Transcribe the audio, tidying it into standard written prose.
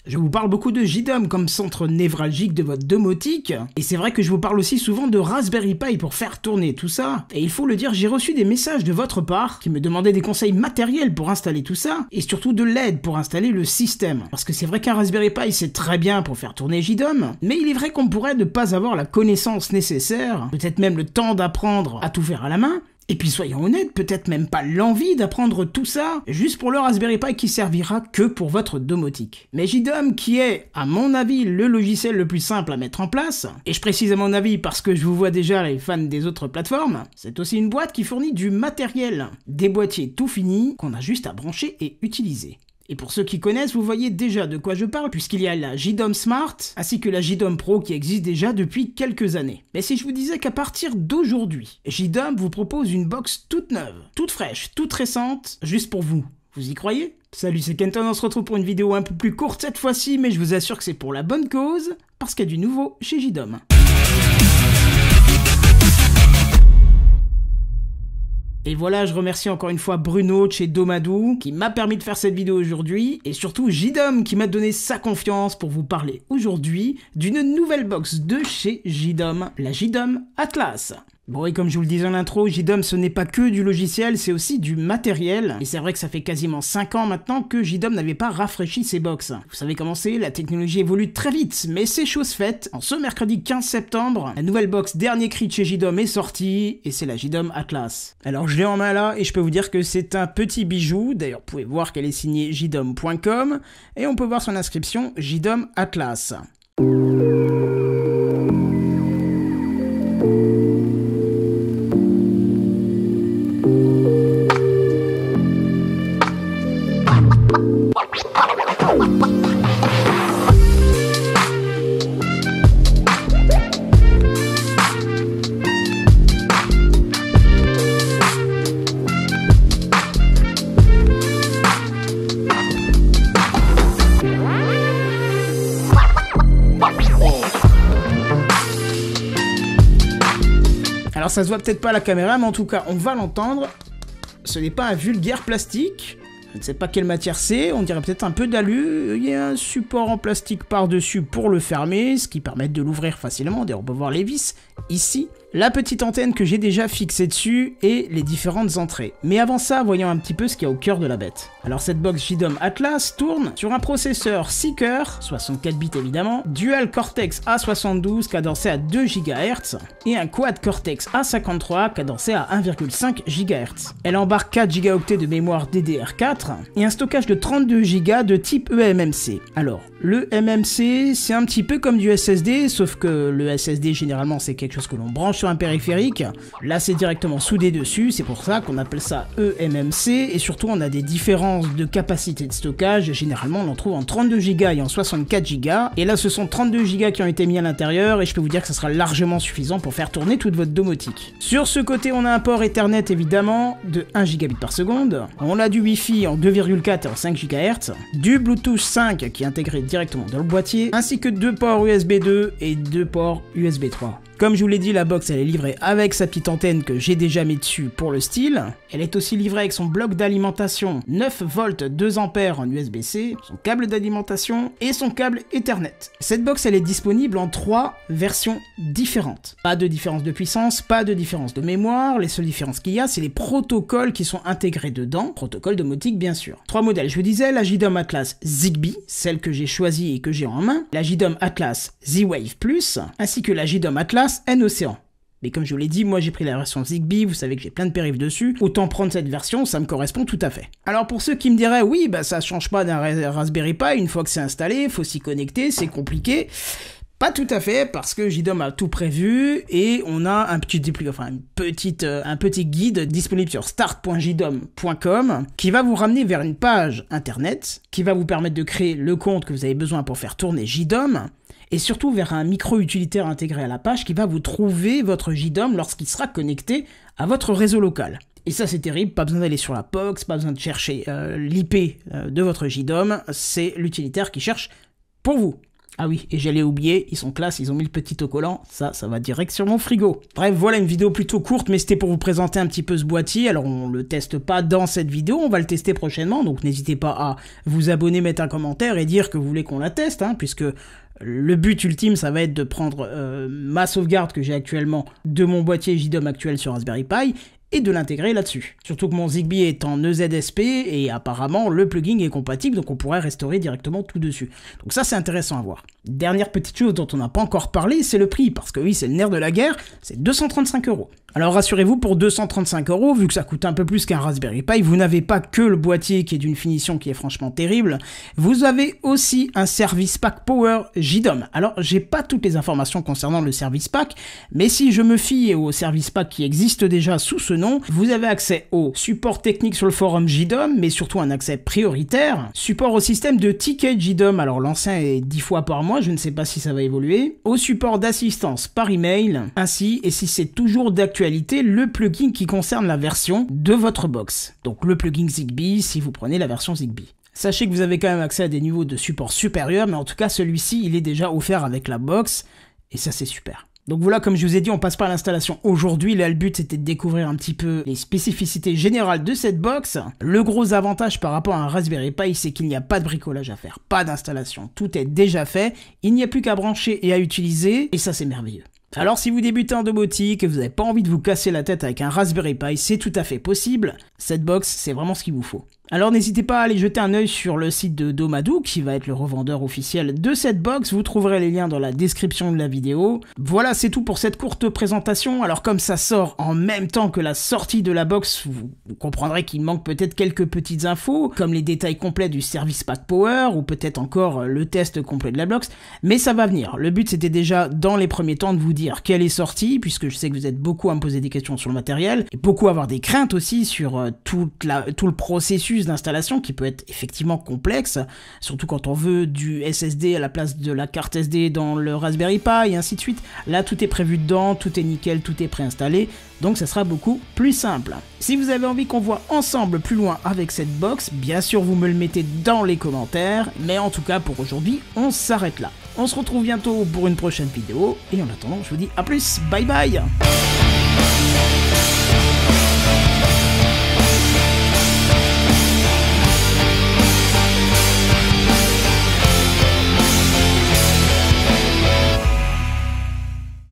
Je vous parle beaucoup de JDOM comme centre névralgique de votre domotique, et c'est vrai que je vous parle aussi souvent de Raspberry Pi pour faire tourner tout ça, et il faut le dire, j'ai reçu des messages de votre part qui me demandaient des conseils matériels pour installer tout ça, et surtout de l'aide pour installer le système. Parce que c'est vrai qu'un Raspberry Pi c'est très bien pour faire tourner JDOM, mais il est vrai qu'on pourrait ne pas avoir la connaissance nécessaire, peut-être même le temps d'apprendre à tout faire à la main. Et puis soyons honnêtes, peut-être même pas l'envie d'apprendre tout ça, juste pour le Raspberry Pi qui servira que pour votre domotique. Mais JDOM qui est, à mon avis, le logiciel le plus simple à mettre en place, et je précise à mon avis parce que je vous vois déjà les fans des autres plateformes, c'est aussi une boîte qui fournit du matériel, des boîtiers tout finis qu'on a juste à brancher et utiliser. Et pour ceux qui connaissent, vous voyez déjà de quoi je parle, puisqu'il y a la JDOM Smart, ainsi que la JDOM Pro qui existe déjà depuis quelques années. Mais si je vous disais qu'à partir d'aujourd'hui, JDOM vous propose une box toute neuve, toute fraîche, toute récente, juste pour vous, vous y croyez? Salut, c'est Kenton, on se retrouve pour une vidéo un peu plus courte cette fois-ci, mais je vous assure que c'est pour la bonne cause, parce qu'il y a du nouveau chez JDOM. Et voilà, je remercie encore une fois Bruno de chez Domadou qui m'a permis de faire cette vidéo aujourd'hui, et surtout JDOM qui m'a donné sa confiance pour vous parler aujourd'hui d'une nouvelle box de chez JDOM, la JDOM Atlas. Bon, et comme je vous le disais en intro, JDOM ce n'est pas que du logiciel, c'est aussi du matériel. Et c'est vrai que ça fait quasiment 5 ans maintenant que JDOM n'avait pas rafraîchi ses box. Vous savez comment c'est, la technologie évolue très vite, mais c'est chose faite. En ce mercredi 15 septembre, la nouvelle box dernier cri de chez JDOM est sortie, et c'est la JDOM Atlas. Alors je l'ai en main là, et je peux vous dire que c'est un petit bijou. D'ailleurs, vous pouvez voir qu'elle est signée jdom.com, et on peut voir son inscription JDOM Atlas. Alors ça se voit peut-être pas à la caméra, mais en tout cas on va l'entendre. Ce n'est pas un vulgaire plastique. Je ne sais pas quelle matière c'est, on dirait peut-être un peu d'alu. Il y a un support en plastique par-dessus pour le fermer, ce qui permet de l'ouvrir facilement. D'ailleurs on peut voir les vis ici. La petite antenne que j'ai déjà fixée dessus et les différentes entrées. Mais avant ça, voyons un petit peu ce qu'il y a au cœur de la bête. Alors cette box JDOM Atlas tourne sur un processeur Seeker, 64 bits évidemment, Dual Cortex A72 cadencé à 2 GHz et un Quad Cortex A53 cadencé à 1,5 GHz. Elle embarque 4 Go de mémoire DDR4 et un stockage de 32 Go de type eMMC. Alors, le eMMC, c'est un petit peu comme du SSD, sauf que le SSD généralement c'est quelque chose que l'on branche sur un périphérique. Là c'est directement soudé dessus, c'est pour ça qu'on appelle ça eMMC, et surtout on a des différences de capacité de stockage. Généralement on en trouve en 32 Go et en 64 Go, et là ce sont 32 Go qui ont été mis à l'intérieur, et je peux vous dire que ça sera largement suffisant pour faire tourner toute votre domotique. Sur ce côté on a un port Ethernet évidemment de 1 gigabit par seconde, on a du Wi-Fi en 2,4 et en 5 GHz, du Bluetooth 5 qui est intégré directement dans le boîtier, ainsi que 2 ports USB 2 et 2 ports USB 3. Comme je vous l'ai dit, la box elle est livrée avec sa petite antenne que j'ai déjà mis dessus pour le style. Elle est aussi livrée avec son bloc d'alimentation 9 volts 2 ampères en USB-C, son câble d'alimentation et son câble Ethernet. Cette box elle est disponible en 3 versions différentes. Pas de différence de puissance, pas de différence de mémoire, les seules différences qu'il y a c'est les protocoles qui sont intégrés dedans, protocole domotique bien sûr. 3 modèles, je vous disais, la JDOM Atlas Zigbee, celle que j'ai choisie et que j'ai en main, la JDOM Atlas Z-Wave Plus, ainsi que la JDOM Atlas N-Océan. Mais comme je vous l'ai dit, moi j'ai pris la version Zigbee, vous savez que j'ai plein de périphes dessus, autant prendre cette version, ça me correspond tout à fait. Alors pour ceux qui me diraient, oui, bah ça change pas d'un Raspberry Pi, une fois que c'est installé, faut s'y connecter, c'est compliqué. Pas tout à fait, parce que JDOM a tout prévu, et on a un petit un petit guide disponible sur start.jdom.com qui va vous ramener vers une page internet, qui va vous permettre de créer le compte que vous avez besoin pour faire tourner JDOM, et surtout vers un micro-utilitaire intégré à la page qui va vous trouver votre JDOM lorsqu'il sera connecté à votre réseau local. Et ça c'est terrible, pas besoin d'aller sur la box, pas besoin de chercher l'IP de votre JDOM, c'est l'utilitaire qui cherche pour vous. Ah oui, et j'allais oublier, ils sont classe, ils ont mis le petit autocollant, ça va direct sur mon frigo. Bref, voilà une vidéo plutôt courte, mais c'était pour vous présenter un petit peu ce boîtier. Alors on le teste pas dans cette vidéo, on va le tester prochainement, donc n'hésitez pas à vous abonner, mettre un commentaire et dire que vous voulez qu'on la teste, hein, puisque le but ultime, ça va être de prendre ma sauvegarde que j'ai actuellement de mon boîtier JDOM actuel sur Raspberry Pi, et de l'intégrer là-dessus. Surtout que mon Zigbee est en EZSP et apparemment le plugin est compatible, donc on pourrait restaurer directement tout dessus. Donc ça c'est intéressant à voir. Dernière petite chose dont on n'a pas encore parlé, c'est le prix, parce que oui c'est le nerf de la guerre, c'est 235 €. Alors rassurez-vous, pour 235 €, vu que ça coûte un peu plus qu'un Raspberry Pi, vous n'avez pas que le boîtier qui est d'une finition qui est franchement terrible, vous avez aussi un Service Pack Power JDOM. Alors j'ai pas toutes les informations concernant le Service Pack, mais si je me fie au Service Pack qui existe déjà sous ce nom, vous avez accès au support technique sur le forum JDOM, mais surtout un accès prioritaire, support au système de ticket JDOM, alors l'ancien est 10 fois par mois, je ne sais pas si ça va évoluer, au support d'assistance par email, ainsi, et si c'est toujours d'actualité, le plugin qui concerne la version de votre box. Donc le plugin Zigbee si vous prenez la version Zigbee. Sachez que vous avez quand même accès à des niveaux de support supérieurs, mais en tout cas celui-ci il est déjà offert avec la box, et ça c'est super. Donc voilà, comme je vous ai dit, on passe par l'installation aujourd'hui. Là, le but, c'était de découvrir un petit peu les spécificités générales de cette box. Le gros avantage par rapport à un Raspberry Pi, c'est qu'il n'y a pas de bricolage à faire, pas d'installation. Tout est déjà fait, il n'y a plus qu'à brancher et à utiliser, et ça, c'est merveilleux. Alors si vous débutez en domotique et vous n'avez pas envie de vous casser la tête avec un Raspberry Pi, c'est tout à fait possible. Cette box, c'est vraiment ce qu'il vous faut. Alors n'hésitez pas à aller jeter un œil sur le site de Domadou, qui va être le revendeur officiel de cette box. Vous trouverez les liens dans la description de la vidéo. Voilà, c'est tout pour cette courte présentation. Alors comme ça sort en même temps que la sortie de la box, vous comprendrez qu'il manque peut-être quelques petites infos, comme les détails complets du Service Pack Power, ou peut-être encore le test complet de la box. Mais ça va venir. Le but c'était déjà dans les premiers temps de vous dire qu'elle est sortie, puisque je sais que vous êtes beaucoup à me poser des questions sur le matériel, et beaucoup à avoir des craintes aussi sur tout le processus d'installation qui peut être effectivement complexe, surtout quand on veut du SSD à la place de la carte SD dans le Raspberry Pi et ainsi de suite. Là tout est prévu dedans, tout est nickel, tout est préinstallé, donc ça sera beaucoup plus simple. Si vous avez envie qu'on voit ensemble plus loin avec cette box, bien sûr vous me le mettez dans les commentaires, mais en tout cas pour aujourd'hui on s'arrête là. On se retrouve bientôt pour une prochaine vidéo, et en attendant je vous dis à plus, bye bye.